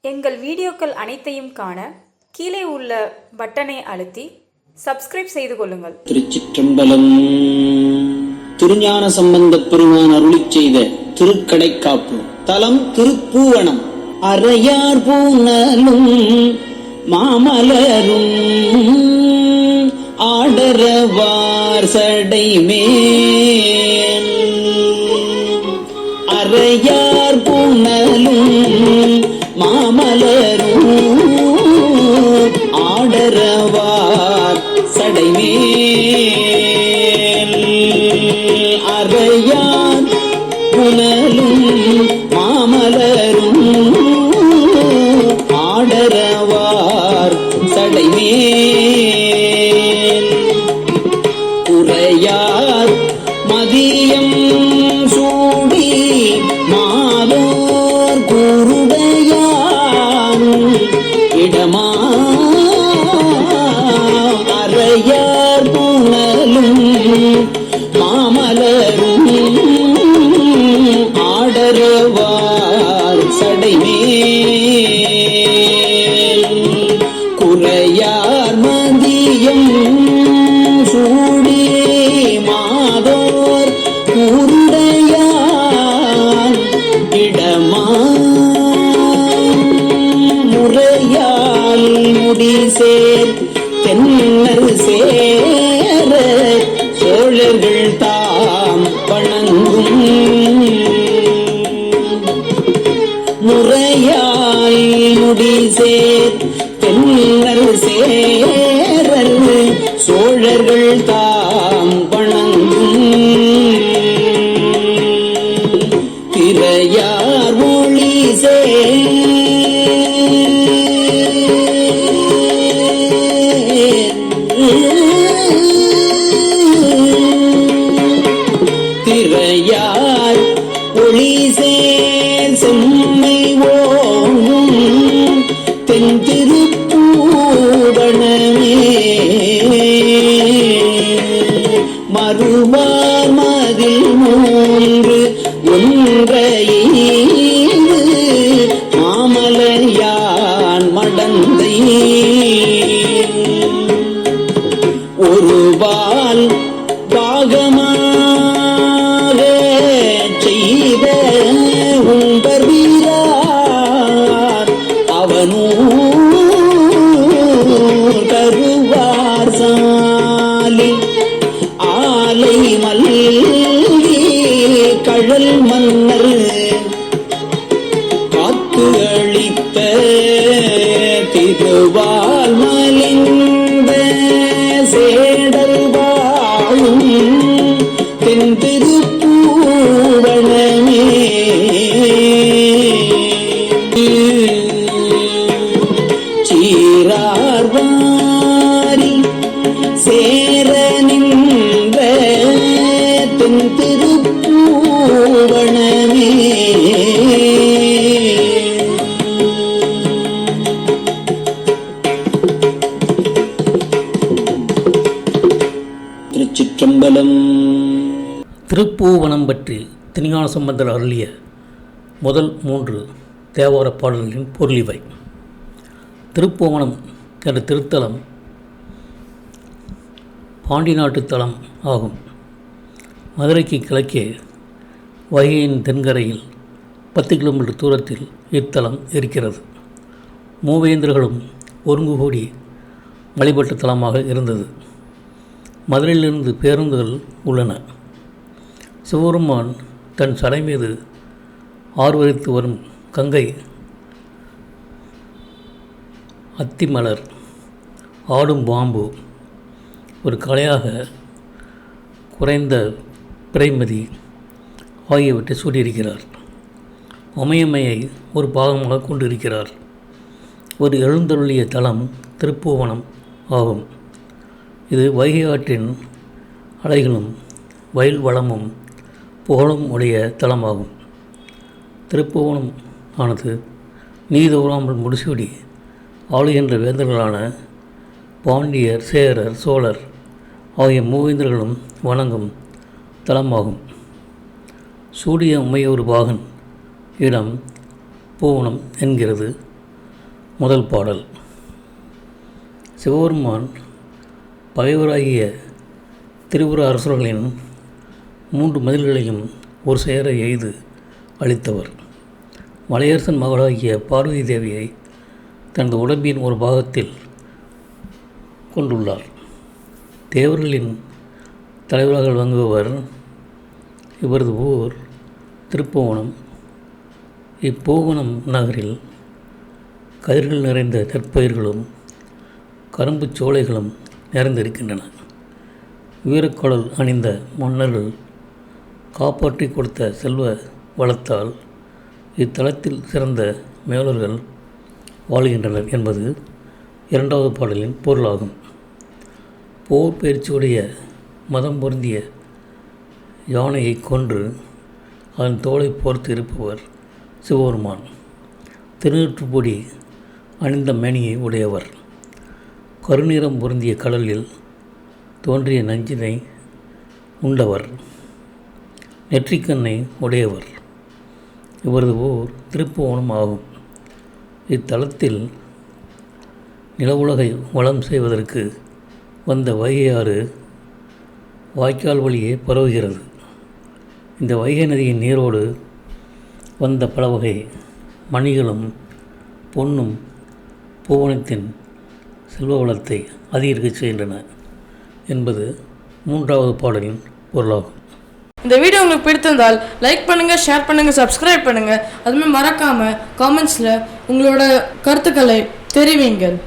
எங்கள் வீடியோக்கள் அனைத்தையும் காண கீழே உள்ள பட்டனை அழுத்தி சப்ஸ்கிரைப் செய்து கொள்ளுங்கள். திருச்சிற்றம்பலம். திருஞான சம்பந்தப் பெருமான் அருளிச் செய்த திருக்கடைக்காப்பு. தலம் திருப்பூவனம். அறையார் பூனலும் மாமலரும் ஆடரவார் சடைமேல். அறையார் பூனலும் மாமலரும் ஆடரவார் சடைமேல். அறையார் புனலும் மாமலரும் ஆடரவார் சடைமேல். குறையார் மதியம் சூடி மாதோர் கூருடையான் இடமா. அறையார் புனலும் மாமலரும் ஆடரவார் சடைமேல். குறையார் மதியம் சூடி மாதோர் கூருடையான் இடமா. முறையால் முடிசேர் தென்னர் சேர சோழர்கள் தாம் வணங்கும். முறையால் முடிசேர் தென்னர் சேரர் சோழர்கள் தாம் வணங்கும். திரையார் ஒளி திரையார் ஒளி சேர் செம்மை ஓங்கும் தென் திருப்பூவனமே. மறுவார் மதில் மூன்று ஒன்றையீது மாமலையான் மடந்தை. ஒருவால் பாகமாக செய்த உம்பர் வீரார் அவனூர் கருவார் சாலி ஆலை மல்லி கழல் மன்னர் காத்து அளித்த திருவால் மலிந்த சேடல் வாழும் தென் திருப்பூவனமே. சீரார் வாரி சேர நின்ற தென் திருப்பூவனமே. திருச்சிற்றம்பலம். திருப்பூவனம் பற்றி திருஞான சம்பந்தர் அருளிய முதல் 3 தேவார பாடல்களின் பொருளிவை. திருப்பூவனம் என்ற திருத்தலம் பாண்டி நாட்டு தலம் ஆகும். மதுரைக்கு கிழக்கே வைகையின் தென்கரையில் 10 கிலோமீட்டர் தூரத்தில் இத்தலம் இருக்கிறது. மூவேந்தர்களும் ஒருங்கு கூடி வழிபட்ட தலமாக இருந்தது. மதுரையிலிருந்து பேருந்துகள் உள்ளன. சிவபெருமான் தன் சடை மீது ஆர்வரித்து வரும் கங்கை, அத்திமலர், ஆடும் பாம்பு, ஒரு கலையாக குறைந்த பிறைமதி ஆகியவற்றை சூட்டியிருக்கிறார். உமையம்மையை ஒரு பாகமாக கொண்டிருக்கிறார். ஒரு எழுந்தருளிய தலம் திருப்பூவனம் ஆகும். இது வைகை ஆற்றின் அலைகளும் வயல் வளமும் புகழும் உடைய தலமாகும். திருப்பூவனம் ஆனது நீதோராமல் முடிசூடி ஆளுகின்ற வேந்தர்களான பாண்டியர், சேரர், சோழர் ஆகிய மூவேந்தர்களும் வணங்கும் தலமாகும். சூடிய உமையொரு பாகன் இடம் பூவனம் என்கிறது முதல் பாடல். சிவபெருமான் பகைவராகிய திரிபுர அரசர்களின் 3 மதில்களையும் ஒரு சேர எய்து அளித்தவர். மலையரசன் மகளாகிய பார்வதி தேவியை தனது உடம்பின் ஒரு பாகத்தில் கொண்டுள்ளார். தேவர்களின் தலைவராக விளங்குபவர். இவரது ஊர் திருப்புவனம். இப்பூவனம் நகரில் கதிர்கள் நிறைந்த நெற்பயிர்களும் கரும்பு சோலைகளும் நிறைந்திருக்கின்றன. வீரக்கொடல் அணிந்த மன்னர்கள் காப்பாற்றி கொடுத்த செல்வ வளத்தால் இத்தலத்தில் சிறந்த மேலர்கள் வாழ்கின்றனர் என்பது 2வது பாடலின் பொருளாகும். போர் பயிற்சியுடைய மதம் பொருந்திய யானையை கொன்று அதன் தோலை போர்த்து இருப்பவர் சிவபெருமான். திருநீற்றுப்பொடி அணிந்த மேனியை உடையவர். கருநிறம் பொருந்திய கடலில் தோன்றிய நஞ்சினை உண்டவர். நெற்றிக்கண்ணை உடையவர். இவரது ஊர் திருப்புவனம் ஆகும். இத்தலத்தில் நிலவுலகை வளம் செய்வதற்கு வந்த வைகையாறு வாய்க்கால் வழியே பரவுகிறது. இந்த வைகை நதியின் நீரோடு வந்த பல வகை மணிகளும் பொன்னும் பூவனத்தின் செல்வ வளத்தை அதிகரிக்கச் செய்கின்றன என்பது 3வது பாடலின் பொருளாகும். இந்த வீடியோ உங்களுக்கு பிடித்திருந்தால் லைக் பண்ணுங்கள், ஷேர் பண்ணுங்கள், சப்ஸ்கிரைப் பண்ணுங்கள். அதுமாதிரி மறக்காமல் காமெண்ட்ஸில் உங்களோட கருத்துக்களை தெரிவிங்கள்.